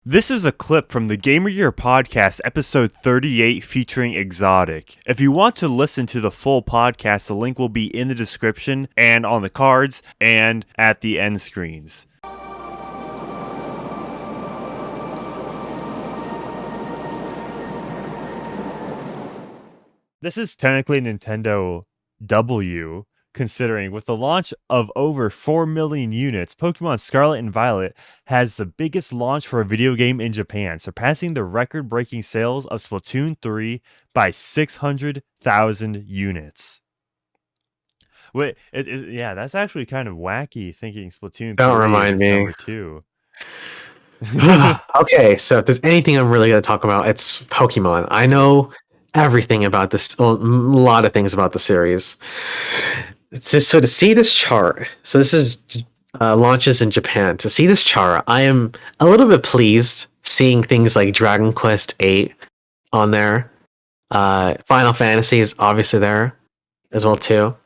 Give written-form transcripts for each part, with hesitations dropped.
This is a clip from the Gamer Year podcast, episode 38, featuring Exotic. If you want to listen to the full podcast, the link will be in the description and on the cards and at the end screens. This is technically Nintendo W, considering with the launch of over 4 million units, Pokémon Scarlet and Violet has the biggest launch for a video game in Japan, surpassing the record-breaking sales of Splatoon 3 by 600,000 units. Wait, yeah, that's actually kind of wacky thinking Splatoon Don't 3 remind is me. number 2. Okay, so if there's anything I'm really going to talk about, it's Pokemon. I know everything about this, a lot of things about the series. So to see this chart, so this is launches in Japan. To see this chart, I am a little bit pleased seeing things like Dragon Quest VIII on there. Final Fantasy is obviously there as well too.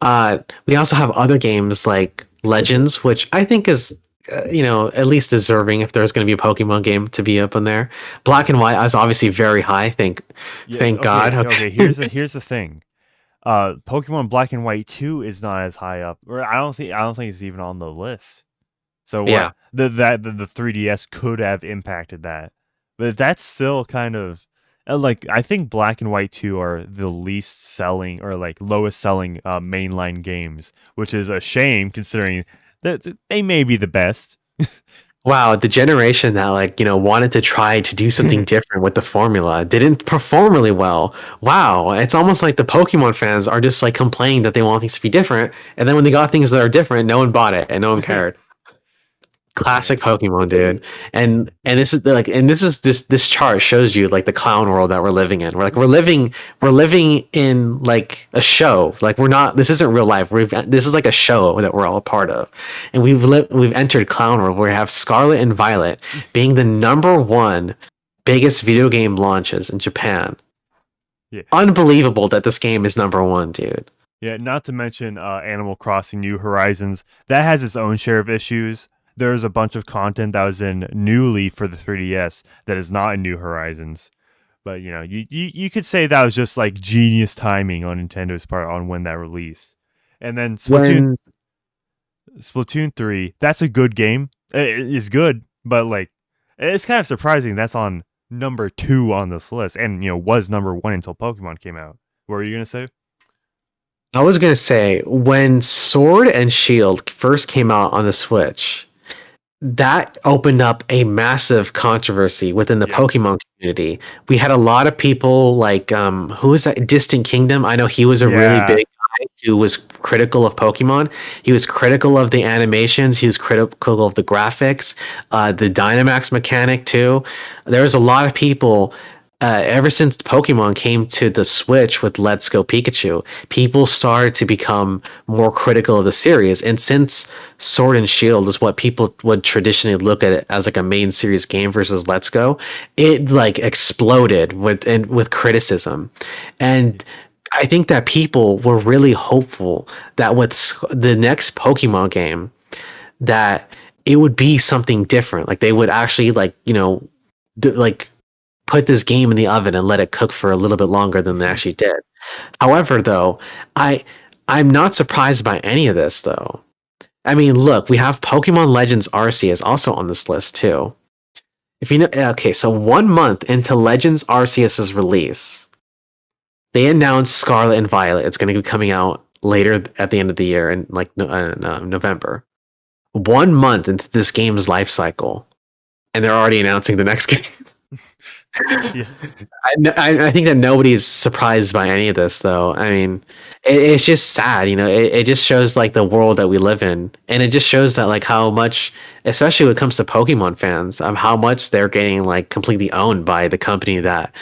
Yeah. We also have other games like Legends, which I think is, at least deserving if there's going to be a Pokemon game to be up in there. Black and White is obviously very high. Yeah, Thank God. okay, here's the thing. Pokemon Black and White 2 is not as high up, or I don't think it's even on the list. So Yeah. what the 3DS could have impacted that, but that's still kind of like I think Black and White 2 are the least selling or like lowest selling mainline games, which is a shame considering that they may be the best. Wow, the generation that wanted to try to do something different with the formula didn't perform really well. Wow, it's almost like the Pokemon fans are just like complaining that they want things to be different, and then when they got things that are different, no one bought it and no one cared. Yeah. Classic Pokemon, dude. And this chart shows you like the clown world that we're living in. We're living in like a show. Like we're not. This isn't real life. This is like a show that we're all a part of, and we've entered clown world where we have Scarlet and Violet being the number one biggest video game launches in Japan. Yeah. Unbelievable that this game is number one, dude. Yeah, not to mention Animal Crossing New Horizons. That has its own share of issues. There's a bunch of content that was in newly for the 3DS that is not in New Horizons. But, you could say that was just like genius timing on Nintendo's part on when that released. And then When Splatoon 3, that's a good game. It is good, but like it's kind of surprising that's on number 2 on this list and, was number 1 until Pokemon came out. What were you going to say? I was gonna say when Sword and Shield first came out on the Switch, that opened up a massive controversy within the Yep. Pokemon community. We had a lot of people like who is that? Distant Kingdom. I know he was a really Yeah. big guy who was critical of Pokemon. He was critical of the animations. He was critical of the graphics, the Dynamax mechanic too. There was a lot of people. Ever since Pokemon came to the Switch with Let's Go Pikachu, people started to become more critical of the series. And since Sword and Shield is what people would traditionally look at it as like a main series game versus Let's Go, it like exploded with criticism. And I think that people were really hopeful that with the next Pokemon game, that it would be something different. Like they would actually like put this game in the oven and let it cook for a little bit longer than they actually did. However, though, I'm not surprised by any of this though. I mean, look, we have Pokemon Legends Arceus also on this list too. If you know, okay, so 1 month into Legends Arceus's release, they announced Scarlet and Violet. It's going to be coming out later at the end of the year in like November. 1 month into this game's life cycle, and they're already announcing the next game. Yeah. I think that nobody's surprised by any of this, though. I mean, it's just sad, It just shows like the world that we live in, and it just shows that like how much, especially when it comes to Pokemon fans, how much they're getting like completely owned by the company that,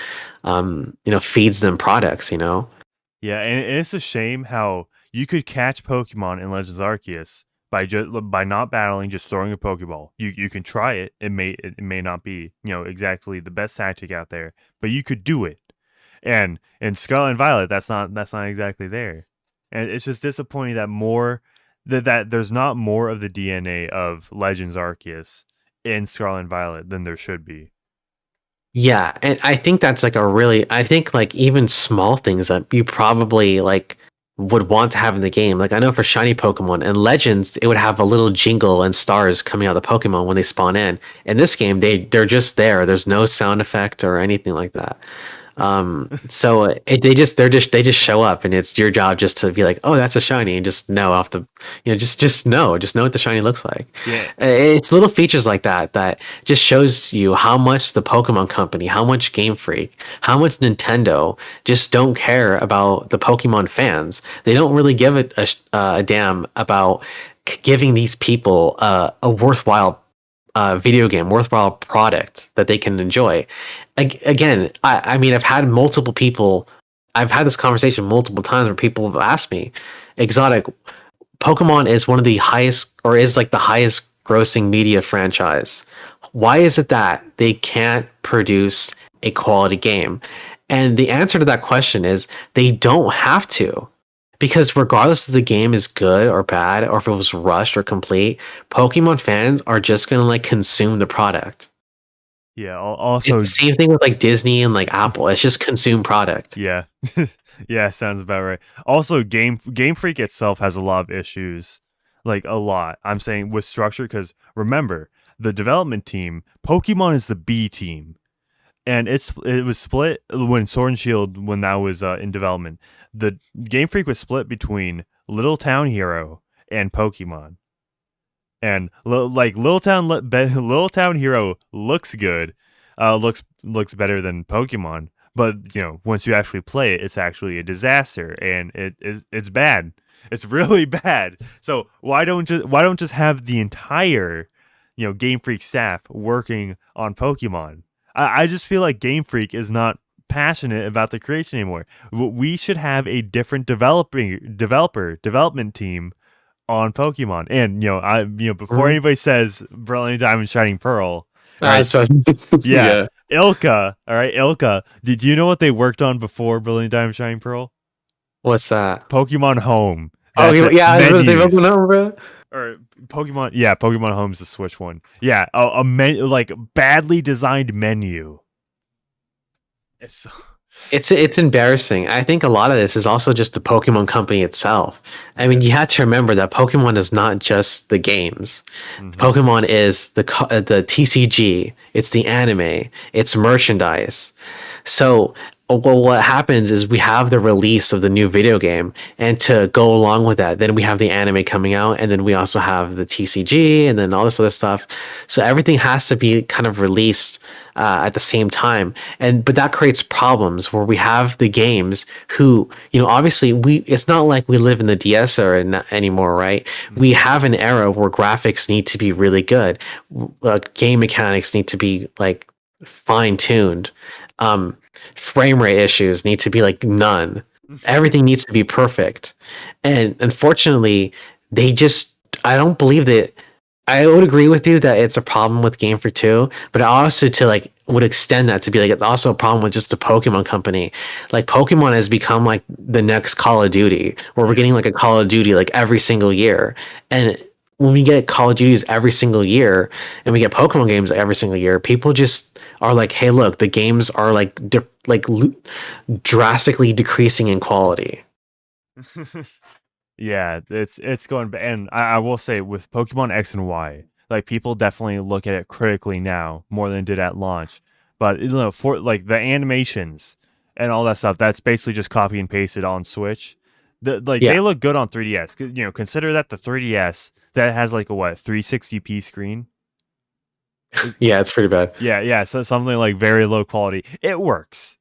feeds them products. Yeah, and it's a shame how you could catch Pokemon in Legends Arceus by not battling, just throwing a Pokeball. You can try it. It may not be exactly the best tactic out there, but you could do it. And in Scarlet and Violet, that's not exactly there. And it's just disappointing that there's not more of the DNA of Legends Arceus in Scarlet and Violet than there should be. Yeah, and I think that's like a really I think like even small things that you probably like would want to have in the game. Like I know for shiny Pokemon and Legends, it would have a little jingle and stars coming out of the Pokemon when they spawn in. In this game, they're just there. There's no sound effect or anything like that. So they just show up, and it's your job just to be like, oh, that's a shiny, and just know off the, just know what the shiny looks like. Yeah. It's little features like that that just shows you how much the Pokemon Company, how much Game Freak, how much Nintendo just don't care about the Pokemon fans. They don't really give a damn about giving these people a worthwhile video game, worthwhile product that they can enjoy. Again, I mean, I've had this conversation multiple times where people have asked me, Exotic, Pokemon is one of the highest, or is like the highest grossing media franchise. Why is it that they can't produce a quality game? And the answer to that question is they don't have to. Because regardless if the game is good or bad, or if it was rushed or complete, Pokemon fans are just gonna like consume the product. Yeah. It's Also, the same thing with like Disney and like Apple. It's just consume product. yeah. Yeah, sounds about right. Also, Game Freak itself has a lot of issues, like a lot. I'm saying with structure because remember the development team, Pokemon is the B team, and it was split when Sword and Shield when that was in development. The Game Freak was split between Little Town Hero and Pokemon, and Little Town Hero looks good, looks better than Pokemon. But once you actually play it, it's actually a disaster, and it's bad. It's really bad. So why don't just have the entire Game Freak staff working on Pokemon? I just feel like Game Freak is not passionate about the creation anymore. We should have a different development team on Pokemon. And before anybody says Brilliant Diamond Shining Pearl, all right, So yeah, yeah. Ilka, all right, Ilka. Did you know what they worked on before Brilliant Diamond Shining Pearl? What's that? Pokemon Home. Oh That's it. yeah, I was gonna say Menus. Pokemon Home, bro. Or Pokemon, yeah, Pokemon Home's the Switch one. Yeah, like badly designed menu. It's so, It's embarrassing. I think a lot of this is also just the Pokemon Company itself. I mean, you have to remember that Pokemon is not just the games. mhm. Pokemon is the TCG. It's the anime. It's merchandise. So, well, what happens is we have the release of the new video game, and to go along with that, then we have the anime coming out, and then we also have the TCG, and then all this other stuff. So everything has to be kind of released at the same time, but that creates problems where we have the games who, obviously it's not like we live in the DS era anymore, right? We have an era where graphics need to be really good, game mechanics need to be like fine tuned, frame rate issues need to be like none. Everything needs to be perfect. And unfortunately, I don't believe that. I would agree with you that it's a problem with Game Freak 2, but I also to like would extend that to be like it's also a problem with just the Pokemon Company. Like Pokemon has become like the next Call of Duty, where we're getting like a Call of Duty like every single year. And when we get Call of Duties every single year and we get Pokemon games every single year, people just are like, "Hey, look, the games are like drastically decreasing in quality." Yeah, it's going, and I will say with Pokemon X and Y, like people definitely look at it critically now more than did at launch. But for like the animations and all that stuff, that's basically just copy and pasted on Switch. Yeah. They look good on 3DS. Consider that the 3DS that has like a what 360p screen. Yeah, it's pretty bad. Yeah, so something like very low quality. It works.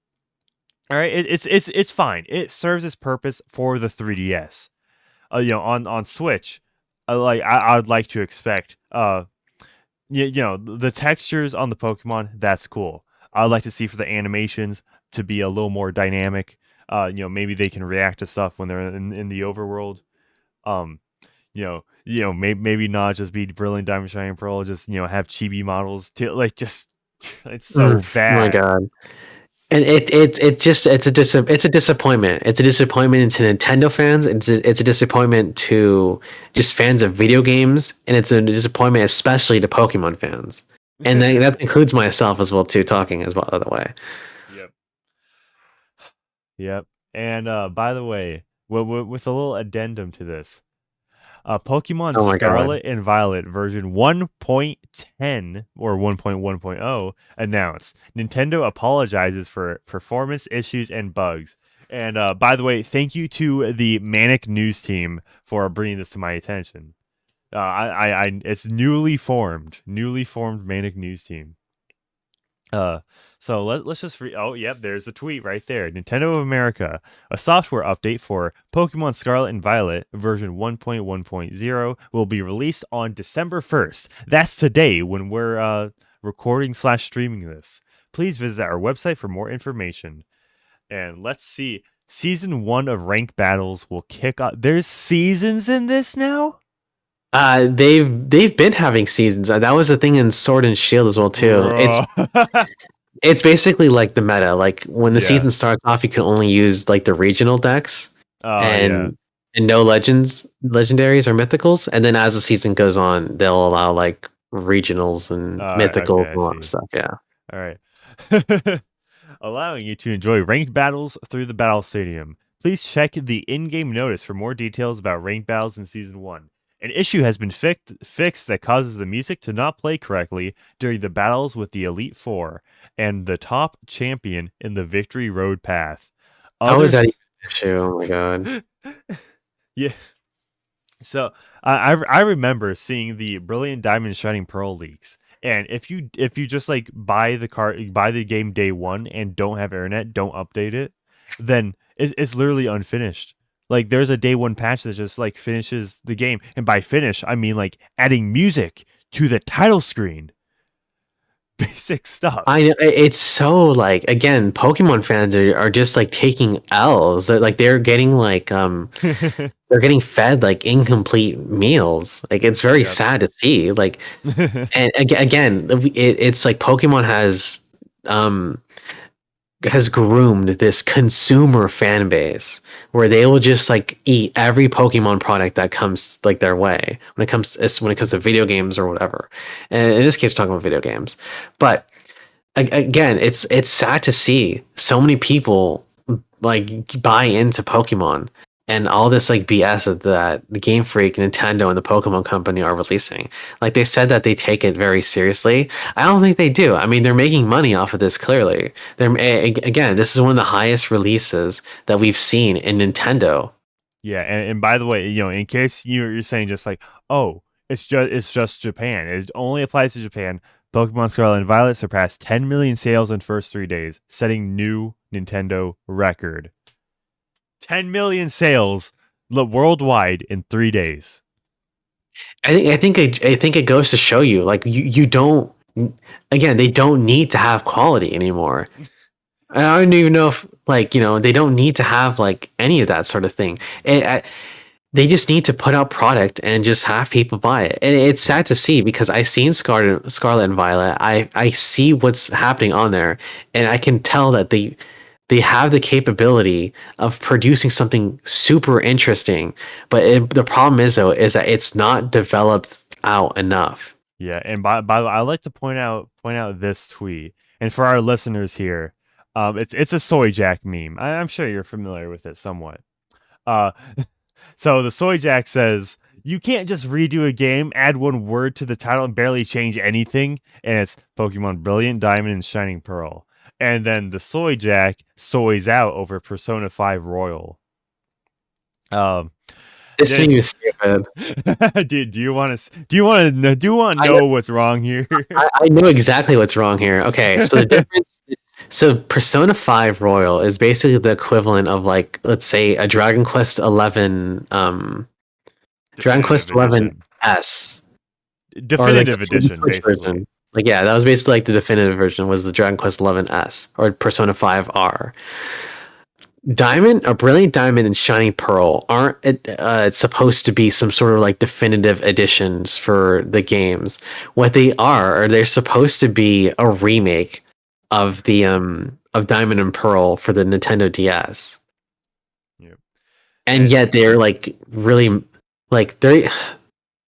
All right, it's fine. It serves its purpose for the 3DS. On Switch, I would like to expect the textures on the Pokemon, that's cool. I'd like to see for the animations to be a little more dynamic. Maybe they can react to stuff when they're in the overworld. Um, maybe not just be Brilliant Diamond Shining Pearl, just have chibi models to like just it's so Oh my bad. god. And it's a disappointment. It's a disappointment to Nintendo fans. It's a disappointment to just fans of video games, and it's a disappointment especially to Pokemon fans. And that includes myself as well too, talking as well, by the way. Yep. Yep. And by the way, with a little addendum to this, Pokemon Oh my god. Scarlet and Violet version 1.10 or 1.1.0 announced. Nintendo apologizes for performance issues and bugs. And by the way, thank you to the Manic News team for bringing this to my attention. It's newly formed Manic News team. Uh, so let's just oh yep, there's the tweet right there. Nintendo of America, a software update for Pokemon Scarlet and Violet version 1.1.0 will be released on December 1st. That's today when we're recording / streaming this. Please visit our website for more information. And let's see, season 1 of ranked battles will kick off. There's seasons in this now? They've been having seasons. That was a thing in Sword and Shield as well too. Bro. It's basically like the meta. Like when the Yeah. season starts off, you can only use like the regional decks Yeah. and no legendaries or mythicals. And then as the season goes on, they'll allow like regionals and mythicals Okay, and I all that see. stuff. Yeah. All right. Allowing you to enjoy ranked battles through the battle stadium. Please check the in-game notice for more details about ranked battles in Season 1. An issue has been fixed that causes the music to not play correctly during the battles with the Elite Four and the top champion in the Victory Road path. How is that even Others... an issue? Oh my god. Yeah. So I remember seeing the Brilliant Diamond Shining Pearl leaks, and if you just like buy the game day one and don't have internet, don't update it, then it's literally unfinished. Like there's a day one patch that just like finishes the game, and by finish I mean like adding music to the title screen. Basic stuff. I know it's so like again, Pokemon fans are just like taking L's. They're getting like they're getting fed like incomplete meals. Like it's very Yep. sad to see. Like and again, it's like Pokemon um has groomed this consumer fan base where they will just like eat every Pokemon product that comes like their way when it comes to video games or whatever. And in this case, we're talking about video games, but again, it's sad to see so many people like buy into Pokemon and all this like BS that the Game Freak, Nintendo, and the Pokemon Company are releasing. Like they said that they take it very seriously. I don't think they do. I mean, they're making money off of this clearly. Again, this is one of the highest releases that we've seen in Nintendo. Yeah, and by the way, in case you're saying just like, oh, it's just Japan. It only applies to Japan. Pokemon Scarlet and Violet surpassed 10 million sales in first 3 days, setting new Nintendo record. 10 million sales worldwide in 3 days. I think it goes to show you like you don't again they don't need to have quality anymore. I don't even know if like they don't need to have like any of that sort of thing. They just need to put out product and just have people buy it. And it's sad to see because I've seen Scarlet and Violet. I see what's happening on there, and I can tell that they have the capability of producing something super interesting. But the problem is though is that it's not developed out enough. Yeah, and by the way, I'd like to point out this tweet. And for our listeners here, it's a soy jack meme. I'm sure you're familiar with it somewhat. Uh So the Soy Jack says, you can't just redo a game, add one word to the title, and barely change anything. And it's Pokemon Brilliant Diamond and Shining Pearl. And then the Soy Jack soys out over Persona 5 Royal. This thing is stupid. Do you want to know what's wrong here? I know exactly what's wrong here. Okay, so the difference. So Persona 5 Royal is basically the equivalent of like let's say a Dragon Quest 11 Dragon Quest 11 S or like Definitive the edition, Switch basically. version. Like yeah, that was basically like the definitive version was the Dragon Quest 11 S or Persona 5 R. Diamond, a Brilliant Diamond, and Shining Pearl aren't supposed to be some sort of like definitive editions for the games. What they are they're supposed to be a remake of the of Diamond and Pearl for the Nintendo DS. Yep. And yet they're like really like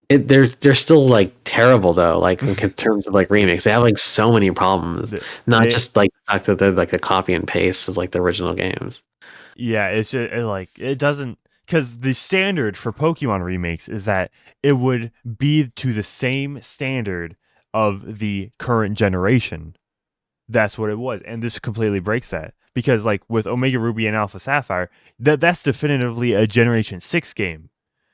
they're still like terrible though, like in terms of like remakes. They have like so many problems, not They just like the fact that they're like a copy and paste of like the original games. Yeah, it's just like it doesn't, because the standard for Pokemon remakes is that it would be to the same standard of the current generation. That's what it was, and this completely breaks that, because like with Omega Ruby and Alpha Sapphire, that's definitively a Generation 6 game.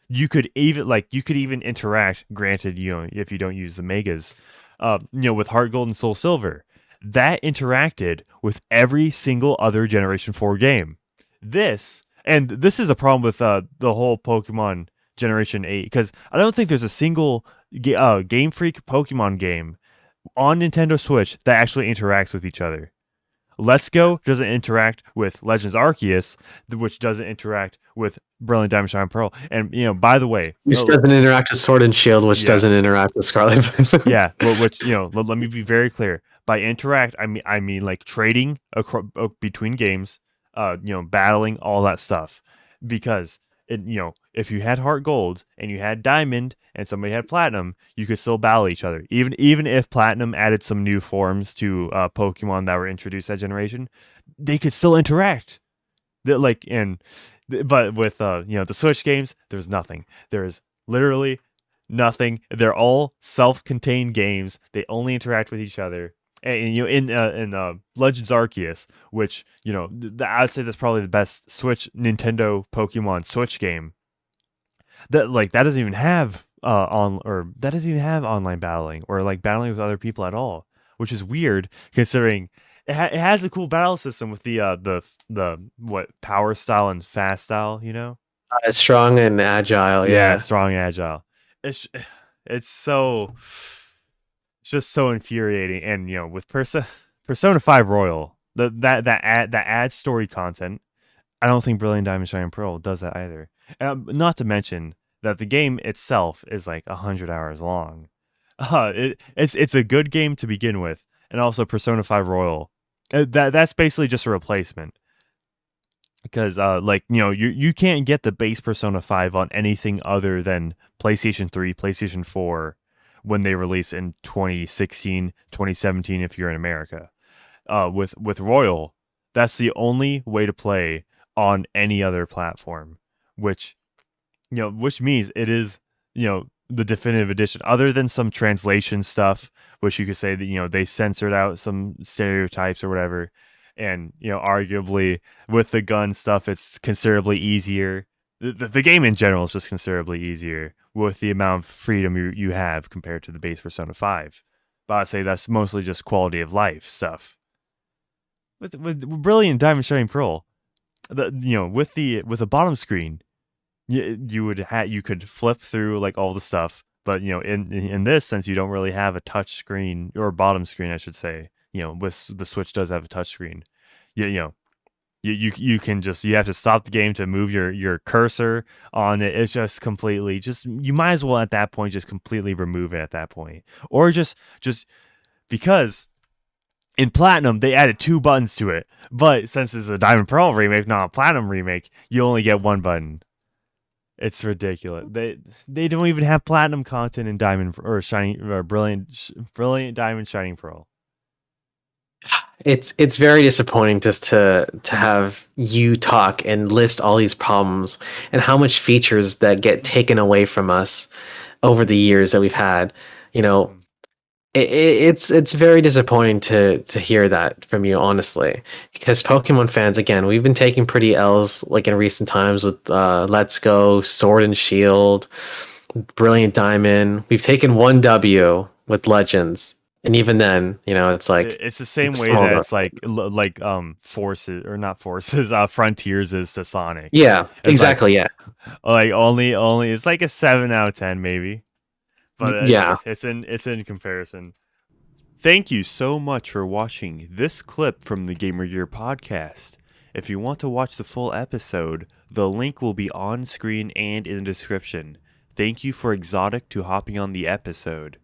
You could even interact, granted, if you don't use the megas, with Heart Gold and Soul Silver, that interacted with every single other Generation 4 game. This is a problem with the whole Pokemon Generation 8, because I don't think there's a single Game Freak Pokemon game on Nintendo Switch that actually interacts with each other. Let's Go doesn't interact with Legends Arceus, which doesn't interact with Brilliant Diamond Shine Pearl. And by the way, Which doesn't interact with Sword and Shield, which yeah, doesn't interact with Scarlet. yeah. Which let me be very clear. By interact, I mean like trading between games, battling, all that stuff. Because if you had Heart Gold and you had Diamond and somebody had Platinum, you could still battle each other. Even if Platinum added some new forms to Pokemon that were introduced that generation, they could still interact. But with the Switch games, there's nothing. There is literally nothing. They're all self-contained games. They only interact with each other. And in Legends Arceus, which I'd say that's probably the best Switch Nintendo Pokemon Switch game. That doesn't even have online battling or like battling with other people at all, which is weird considering it has a cool battle system with the what power style and fast style. Strong and agile, Yeah, yeah. strong, agile. It's it's so it's just so infuriating. And with Persona 5 Royal, that adds story content. I don't think Brilliant Diamond Shining Pearl does that either. Not to mention that the game itself is like 100 hours long. It's a good game to begin with, and also Persona 5 Royal. That's basically just a replacement, because you can't get the base Persona 5 on anything other than PlayStation 3, PlayStation 4 when they release in 2016, 2017 if you're in America. With Royal, that's the only way to play on any other platform, which which means it is the definitive edition, other than some translation stuff, which you could say that they censored out some stereotypes or whatever. And arguably with the gun stuff, it's considerably easier. The game in general is just considerably easier with the amount of freedom you have compared to the base Persona 5. But I'd say that's mostly just quality of life stuff. With Brilliant Diamond Shining Pearl, with the bottom screen, you could flip through like all the stuff, but in this, since you don't really have a touch screen, or bottom screen I should say, with the Switch does have a touch screen. You can just, you have to stop the game to move your cursor on it. It's just completely, just, you might as well at that point just completely remove it at that point, or just because in Platinum they added 2 buttons to it, but since it's a Diamond Pearl remake, not a Platinum remake, you only get 1 button. It's ridiculous. They don't even have Platinum content in Diamond or Shining or Brilliant Diamond Shining Pearl. It's very disappointing just to have you talk and list all these problems and how much features that get taken away from us over the years that we've had. You know, it's very disappointing to hear that from you, honestly, because Pokemon fans, again, we've been taking pretty L's like in recent times with Let's Go, Sword and Shield, Brilliant Diamond. We've taken one W with Legends, and even then, it's like It's the same it's way small. that it's like Forces, or not Forces, Frontiers is to Sonic. Yeah, It's like exactly. Yeah, only it's like a 7 out of 10 maybe, but yeah. it's in comparison. Thank you so much for watching this clip from the Gamer Gear podcast. If you want to watch the full episode, the link will be on screen and in the description. Thank you for Exotic to hopping on the episode.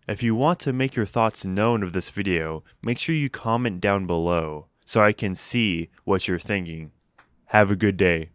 If you want to make your thoughts known of this video, make sure you comment down below so I can see what you're thinking. Have a good day.